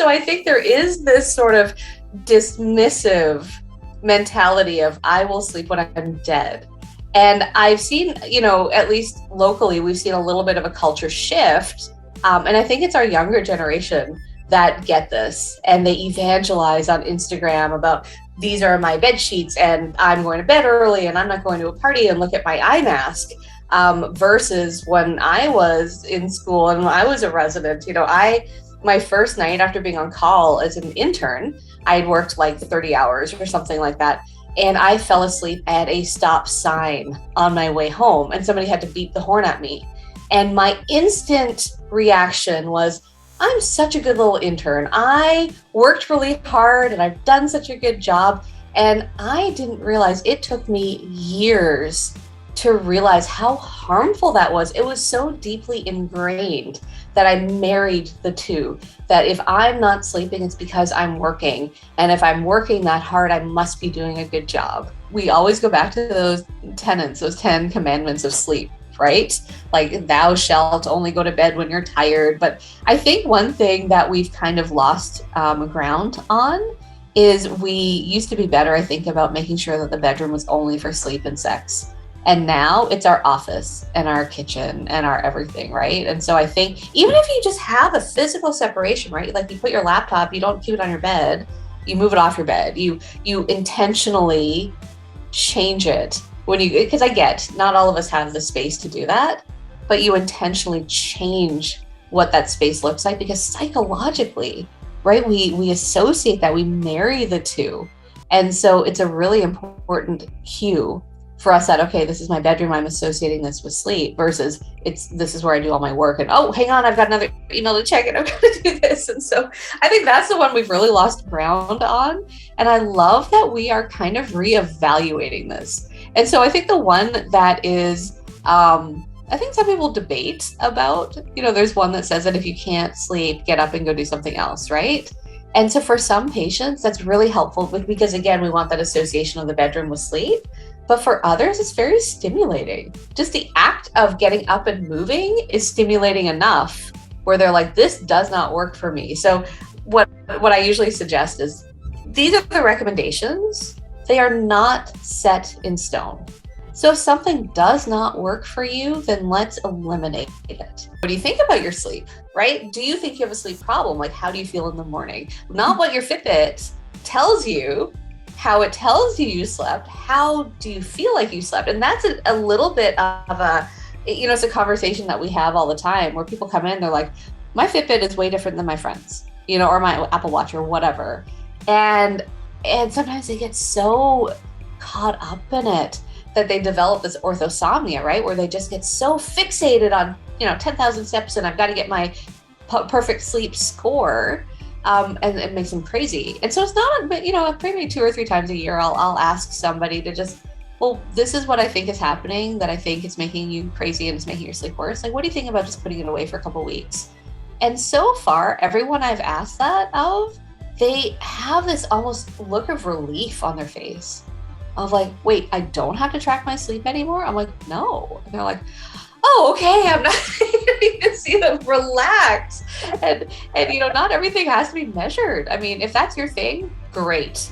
so I think there is this sort of dismissive mentality of I will sleep when I'm dead. And I've seen, at least locally, we've seen a little bit of a culture shift. And I think it's our younger generation that get this, and they evangelize on Instagram about these are my bed sheets and I'm going to bed early and I'm not going to a party and look at my eye mask. Versus when I was in school and when I was a resident, my first night after being on call as an intern, I had worked like 30 hours or something like that. And I fell asleep at a stop sign on my way home and somebody had to beep the horn at me. And my instant reaction was, I'm such a good little intern. I worked really hard and I've done such a good job. And I didn't realize it took me years to realize how harmful that was. It was so deeply ingrained that I married the two, that if I'm not sleeping, it's because I'm working. And if I'm working that hard, I must be doing a good job. We always go back to those tenets, those 10 commandments of sleep, right? Like thou shalt only go to bed when you're tired. But I think one thing that we've kind of lost ground on is we used to be better, I think, about making sure that the bedroom was only for sleep and sex. And now it's our office and our kitchen and our everything, right? And so I think even if you just have a physical separation, right? Like you put your laptop, you don't keep it on your bed, you move it off your bed. You intentionally change it because I get not all of us have the space to do that, but you intentionally change what that space looks like because psychologically, right? We associate that, we marry the two. And so it's a really important cue for us that, okay, this is my bedroom, I'm associating this with sleep, versus this is where I do all my work and, oh, hang on, I've got another email to check and I've got to do this. And so I think that's the one we've really lost ground on. And I love that we are kind of reevaluating this. And so I think the one that is, I think some people debate about, there's one that says that if you can't sleep, get up and go do something else, right? And so for some patients, that's really helpful because again, we want that association of the bedroom with sleep. But for others, it's very stimulating. Just the act of getting up and moving is stimulating enough where they're like, this does not work for me. So what I usually suggest is these are the recommendations. They are not set in stone. So if something does not work for you, then let's eliminate it. What do you think about your sleep, right? Do you think you have a sleep problem? Like, how do you feel in the morning? Not what your Fitbit tells you, how it tells you slept, how do you feel like you slept? And that's a little bit of it's a conversation that we have all the time where people come in, they're like, my Fitbit is way different than my friends, or my Apple Watch or whatever. And sometimes they get so caught up in it that they develop this orthosomnia, right? Where they just get so fixated on, 10,000 steps and I've got to get my perfect sleep score. And it makes them crazy. And so it's not, maybe 2 or 3 times a year, I'll ask somebody to just, well, this is what I think is happening that I think is making you crazy and it's making your sleep worse. Like, what do you think about just putting it away for a couple of weeks? And so far, everyone I've asked that of, they have this almost look of relief on their face of like, wait, I don't have to track my sleep anymore? I'm like, no. And they're like, oh, okay, I'm not, you can see them relax. And not everything has to be measured. I mean, if that's your thing, great.